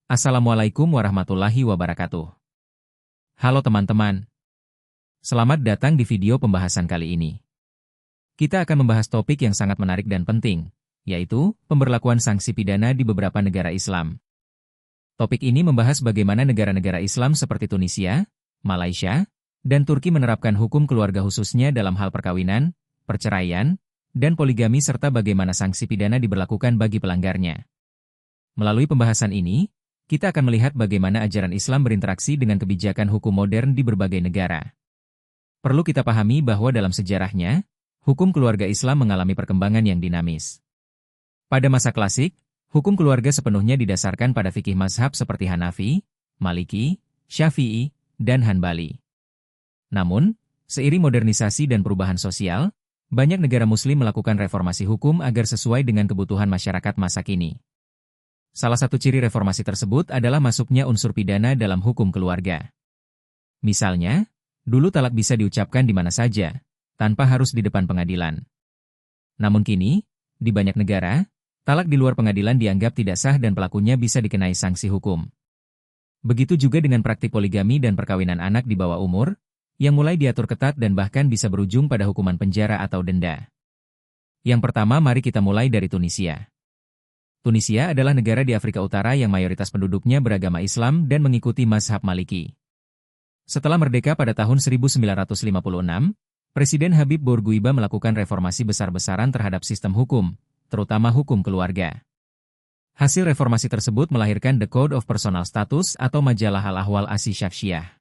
Assalamualaikum warahmatullahi wabarakatuh. Halo teman-teman. Selamat datang di video pembahasan kali ini. Kita akan membahas topik yang sangat menarik dan penting, yaitu pemberlakuan sanksi pidana di beberapa negara Islam. Topik ini membahas bagaimana negara-negara Islam seperti Tunisia, Malaysia, dan Turki menerapkan hukum keluarga khususnya dalam hal perkawinan, perceraian, dan poligami serta bagaimana sanksi pidana diberlakukan bagi pelanggarnya. Melalui pembahasan ini, kita akan melihat bagaimana ajaran Islam berinteraksi dengan kebijakan hukum modern di berbagai negara. Perlu kita pahami bahwa dalam sejarahnya, hukum keluarga Islam mengalami perkembangan yang dinamis. Pada masa klasik, hukum keluarga sepenuhnya didasarkan pada fikih mazhab seperti Hanafi, Maliki, Syafi'i, dan Hanbali. Namun, seiring modernisasi dan perubahan sosial, banyak negara Muslim melakukan reformasi hukum agar sesuai dengan kebutuhan masyarakat masa kini. Salah satu ciri reformasi tersebut adalah masuknya unsur pidana dalam hukum keluarga. Misalnya, dulu talak bisa diucapkan di mana saja, tanpa harus di depan pengadilan. Namun kini, di banyak negara, talak di luar pengadilan dianggap tidak sah dan pelakunya bisa dikenai sanksi hukum. Begitu juga dengan praktik poligami dan perkawinan anak di bawah umur, yang mulai diatur ketat dan bahkan bisa berujung pada hukuman penjara atau denda. Yang pertama, mari kita mulai dari Tunisia. Tunisia adalah negara di Afrika Utara yang mayoritas penduduknya beragama Islam dan mengikuti mazhab Maliki. Setelah merdeka pada tahun 1956, Presiden Habib Bourguiba melakukan reformasi besar-besaran terhadap sistem hukum, terutama hukum keluarga. Hasil reformasi tersebut melahirkan The Code of Personal Status atau Majalah Al-Ahwal As-Syafsyah.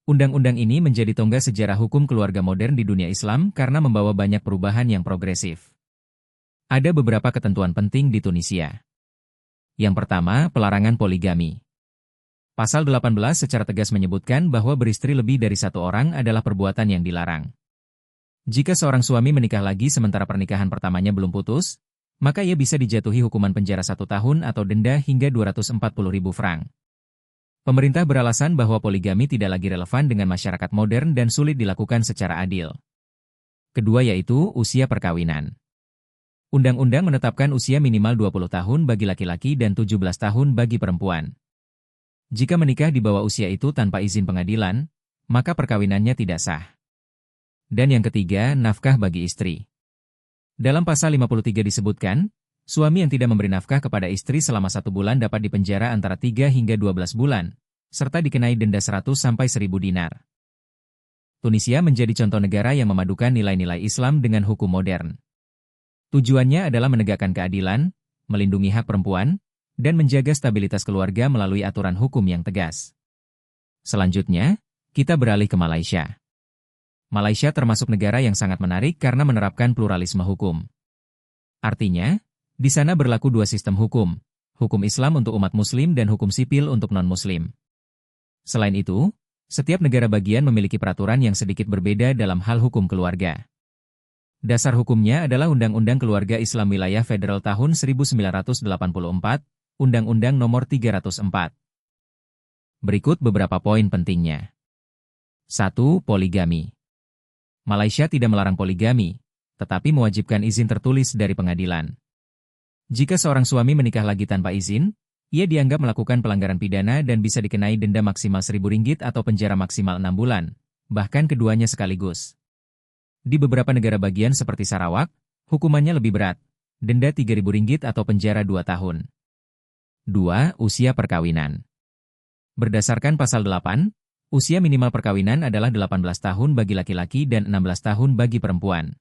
Undang-undang ini menjadi tonggak sejarah hukum keluarga modern di dunia Islam karena membawa banyak perubahan yang progresif. Ada beberapa ketentuan penting di Tunisia. Yang pertama, pelarangan poligami. Pasal 18 secara tegas menyebutkan bahwa beristri lebih dari satu orang adalah perbuatan yang dilarang. Jika seorang suami menikah lagi sementara pernikahan pertamanya belum putus, maka ia bisa dijatuhi hukuman penjara 1 tahun atau denda hingga 240.000 franc. Pemerintah beralasan bahwa poligami tidak lagi relevan dengan masyarakat modern dan sulit dilakukan secara adil. Kedua yaitu usia perkawinan. Undang-undang menetapkan usia minimal 20 tahun bagi laki-laki dan 17 tahun bagi perempuan. Jika menikah di bawah usia itu tanpa izin pengadilan, maka perkawinannya tidak sah. Dan yang ketiga, nafkah bagi istri. Dalam pasal 53 disebutkan, suami yang tidak memberi nafkah kepada istri selama 1 bulan dapat dipenjara antara 3 hingga 12 bulan, serta dikenai denda 100 sampai 1000 dinar. Tunisia menjadi contoh negara yang memadukan nilai-nilai Islam dengan hukum modern. Tujuannya adalah menegakkan keadilan, melindungi hak perempuan, dan menjaga stabilitas keluarga melalui aturan hukum yang tegas. Selanjutnya, kita beralih ke Malaysia. Malaysia termasuk negara yang sangat menarik karena menerapkan pluralisme hukum. Artinya, di sana berlaku 2 sistem hukum, hukum Islam untuk umat Muslim dan hukum sipil untuk non-Muslim. Selain itu, setiap negara bagian memiliki peraturan yang sedikit berbeda dalam hal hukum keluarga. Dasar hukumnya adalah Undang-Undang Keluarga Islam Wilayah Federal tahun 1984, Undang-Undang Nomor 304. Berikut beberapa poin pentingnya. 1. Poligami. Malaysia tidak melarang poligami, tetapi mewajibkan izin tertulis dari pengadilan. Jika seorang suami menikah lagi tanpa izin, ia dianggap melakukan pelanggaran pidana dan bisa dikenai denda maksimal Rp1.000 atau penjara maksimal 6 bulan, bahkan keduanya sekaligus. Di beberapa negara bagian seperti Sarawak, hukumannya lebih berat, denda Rp3.000 atau penjara 2 tahun. 2. Usia perkawinan. Berdasarkan pasal 8, usia minimal perkawinan adalah 18 tahun bagi laki-laki dan 16 tahun bagi perempuan.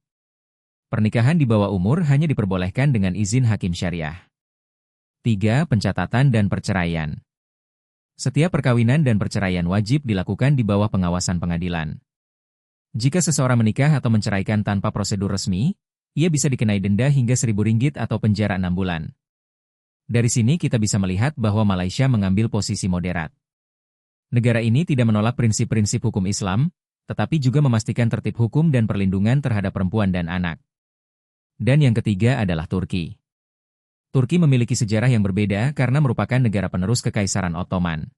Pernikahan di bawah umur hanya diperbolehkan dengan izin hakim syariah. 3. Pencatatan dan perceraian. Setiap perkawinan dan perceraian wajib dilakukan di bawah pengawasan pengadilan. Jika seseorang menikah atau menceraikan tanpa prosedur resmi, ia bisa dikenai denda hingga Rp1.000 atau penjara 6 bulan. Dari sini kita bisa melihat bahwa Malaysia mengambil posisi moderat. Negara ini tidak menolak prinsip-prinsip hukum Islam, tetapi juga memastikan tertib hukum dan perlindungan terhadap perempuan dan anak. Dan yang ketiga adalah Turki. Turki memiliki sejarah yang berbeda karena merupakan negara penerus Kekaisaran Ottoman.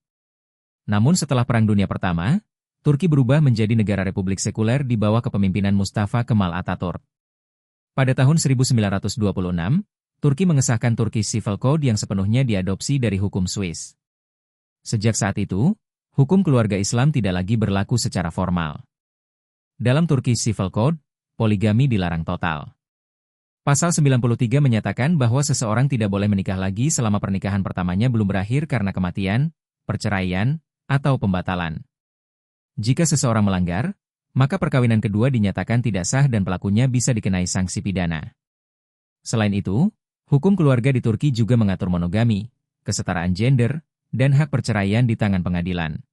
Namun setelah Perang Dunia Pertama, Turki berubah menjadi negara republik sekuler di bawah kepemimpinan Mustafa Kemal Atatürk. Pada tahun 1926, Turki mengesahkan Turkish Civil Code yang sepenuhnya diadopsi dari hukum Swiss. Sejak saat itu, hukum keluarga Islam tidak lagi berlaku secara formal. Dalam Turkish Civil Code, poligami dilarang total. Pasal 93 menyatakan bahwa seseorang tidak boleh menikah lagi selama pernikahan pertamanya belum berakhir karena kematian, perceraian, atau pembatalan. Jika seseorang melanggar, maka perkawinan kedua dinyatakan tidak sah dan pelakunya bisa dikenai sanksi pidana. Selain itu, hukum keluarga di Turki juga mengatur monogami, kesetaraan gender, dan hak perceraian di tangan pengadilan.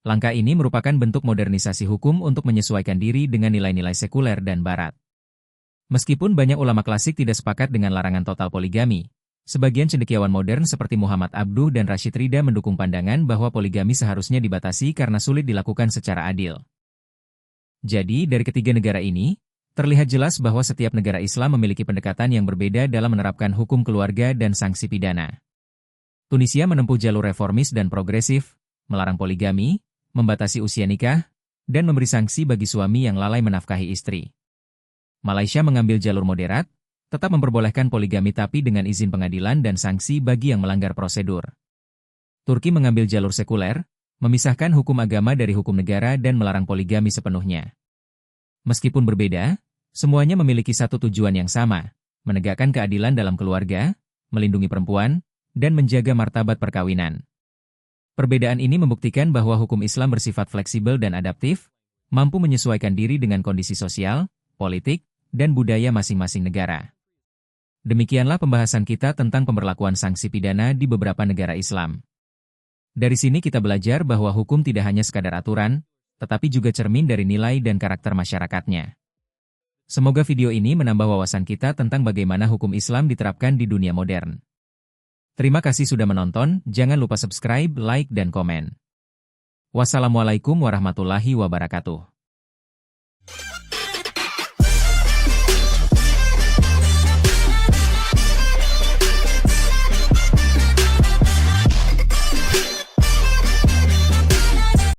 Langkah ini merupakan bentuk modernisasi hukum untuk menyesuaikan diri dengan nilai-nilai sekuler dan barat. Meskipun banyak ulama klasik tidak sepakat dengan larangan total poligami, sebagian cendekiawan modern seperti Muhammad Abduh dan Rashid Ridha mendukung pandangan bahwa poligami seharusnya dibatasi karena sulit dilakukan secara adil. Jadi, dari ketiga negara ini, terlihat jelas bahwa setiap negara Islam memiliki pendekatan yang berbeda dalam menerapkan hukum keluarga dan sanksi pidana. Tunisia menempuh jalur reformis dan progresif, melarang poligami, membatasi usia nikah, dan memberi sanksi bagi suami yang lalai menafkahi istri. Malaysia mengambil jalur moderat, tetap memperbolehkan poligami tapi dengan izin pengadilan dan sanksi bagi yang melanggar prosedur. Turki mengambil jalur sekuler, memisahkan hukum agama dari hukum negara dan melarang poligami sepenuhnya. Meskipun berbeda, semuanya memiliki satu tujuan yang sama, menegakkan keadilan dalam keluarga, melindungi perempuan, dan menjaga martabat perkawinan. Perbedaan ini membuktikan bahwa hukum Islam bersifat fleksibel dan adaptif, mampu menyesuaikan diri dengan kondisi sosial, politik, dan budaya masing-masing negara. Demikianlah pembahasan kita tentang pemberlakuan sanksi pidana di beberapa negara Islam. Dari sini kita belajar bahwa hukum tidak hanya sekadar aturan, tetapi juga cermin dari nilai dan karakter masyarakatnya. Semoga video ini menambah wawasan kita tentang bagaimana hukum Islam diterapkan di dunia modern. Terima kasih sudah menonton, jangan lupa subscribe, like, dan komen. Wassalamualaikum warahmatullahi wabarakatuh.